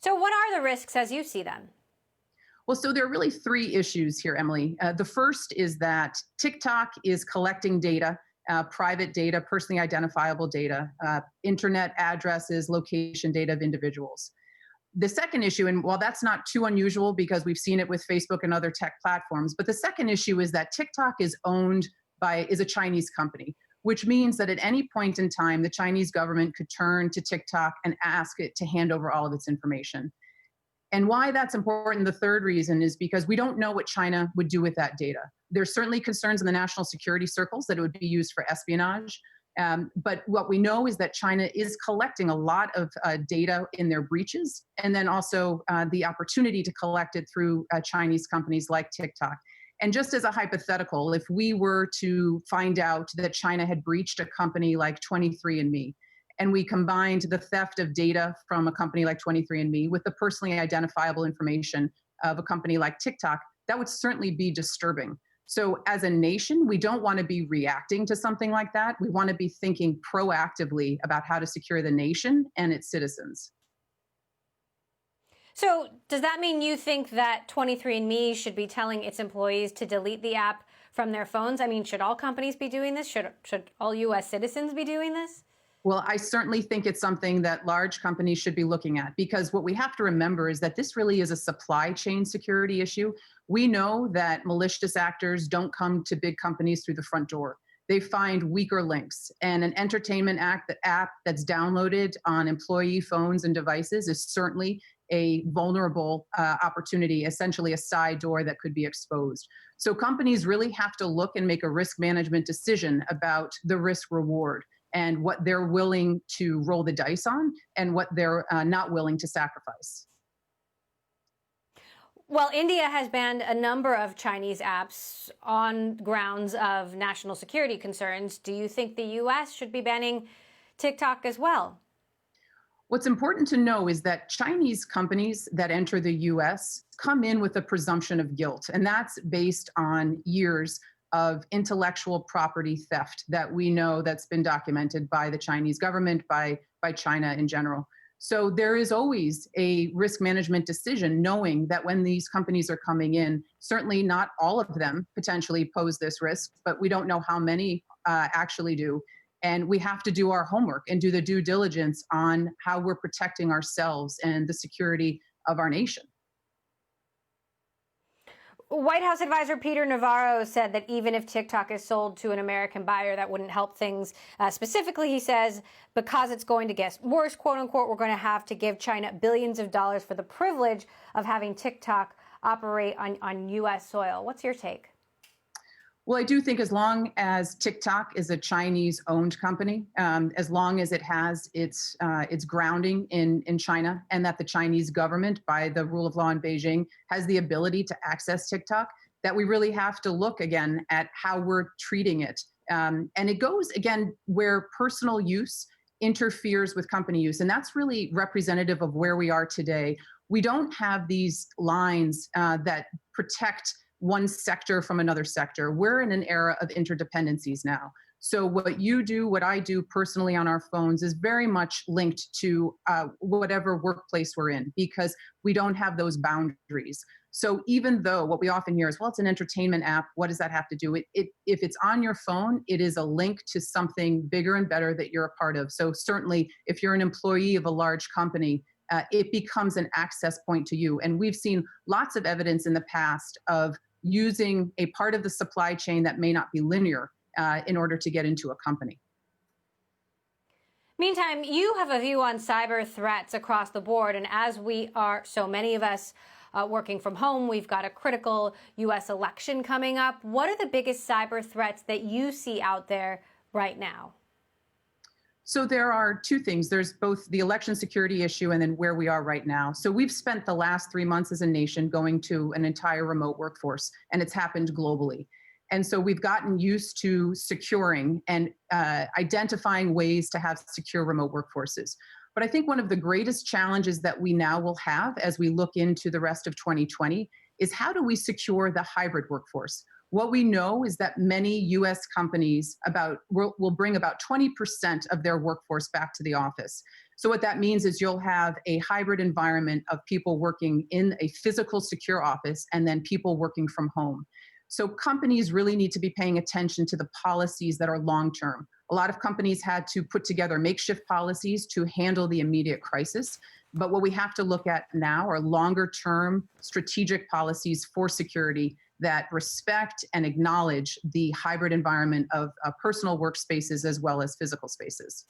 So what are the risks as you see them? Well, so there are really three issues here, Emily. The first is that TikTok is collecting data, private data, personally identifiable data, internet addresses, location data of individuals. The second issue, and while that's not too unusual because we've seen it with Facebook and other tech platforms, but the second issue is that TikTok is a Chinese company, which means that at any point in time, the Chinese government could turn to TikTok and ask it to hand over all of its information. And why that's important, the third reason, is because we don't know what China would do with that data. There's certainly concerns in the national security circles that it would be used for espionage. But what we know is that China is collecting a lot of data in their breaches, and then also the opportunity to collect it through Chinese companies like TikTok. And just as a hypothetical, if we were to find out that China had breached a company like 23andMe, and we combined the theft of data from a company like 23andMe with the personally identifiable information of a company like TikTok, that would certainly be disturbing. So, as a nation, we don't want to be reacting to something like that. We want to be thinking proactively about how to secure the nation and its citizens. So does that mean you think that 23andMe should be telling its employees to delete the app from their phones? I mean, should all companies be doing this? Should all U.S. citizens be doing this? Well, I certainly think it's something that large companies should be looking at, because what we have to remember is that this really is a supply chain security issue. We know that malicious actors don't come to big companies through the front door. They find weaker links, and an entertainment app that's downloaded on employee phones and devices is certainly a vulnerable opportunity, essentially a side door that could be exposed. So companies really have to look and make a risk management decision about the risk reward and what they're willing to roll the dice on and what they're not willing to sacrifice. Well, India has banned a number of Chinese apps on grounds of national security concerns. Do you think the U.S. should be banning TikTok as well? What's important to know is that Chinese companies that enter the US come in with a presumption of guilt, and that's based on years of intellectual property theft that we know that's been documented by the Chinese government, by China in general. So there is always a risk management decision, knowing that when these companies are coming in, certainly not all of them potentially pose this risk, but we don't know how many actually do. And we have to do our homework and do the due diligence on how we're protecting ourselves and the security of our nation. White House advisor Peter Navarro said that even if TikTok is sold to an American buyer, that wouldn't help things. Specifically, he says, because it's going to get worse, quote unquote, we're going to have to give China billions of dollars for the privilege of having TikTok operate on U.S. soil. What's your take? Well, I do think as long as TikTok is a Chinese-owned company, as long as it has its grounding in China, and that the Chinese government, by the rule of law in Beijing, has the ability to access TikTok, that we really have to look again at how we're treating it. And it goes, again, where personal use interferes with company use. And that's really representative of where we are today. We don't have these lines that protect one sector from another sector. We're in an era of interdependencies now. So what you do, what I do personally on our phones is very much linked to whatever workplace we're in, because we don't have those boundaries. So even though what we often hear is, well, it's an entertainment app, what does that have to do? If it's on your phone, it is a link to something bigger and better that you're a part of. So certainly if you're an employee of a large company, it becomes an access point to you. And we've seen lots of evidence in the past of using a part of the supply chain that may not be linear in order to get into a company. Meantime, you have a view on cyber threats across the board. And as we are, so many of us working from home, we've got a critical U.S. election coming up. What are the biggest cyber threats that you see out there right now? So there are two things. There's both the election security issue and then where we are right now. So we've spent the last 3 months as a nation going to an entire remote workforce, and it's happened globally. And so we've gotten used to securing and identifying ways to have secure remote workforces. But I think one of the greatest challenges that we now will have as we look into the rest of 2020 is, how do we secure the hybrid workforce? What we know is that many US companies will bring about 20% of their workforce back to the office. So what that means is you'll have a hybrid environment of people working in a physical secure office and then people working from home. So companies really need to be paying attention to the policies that are long term. A lot of companies had to put together makeshift policies to handle the immediate crisis. But what we have to look at now are longer term strategic policies for security that respect and acknowledge the hybrid environment of personal workspaces as well as physical spaces.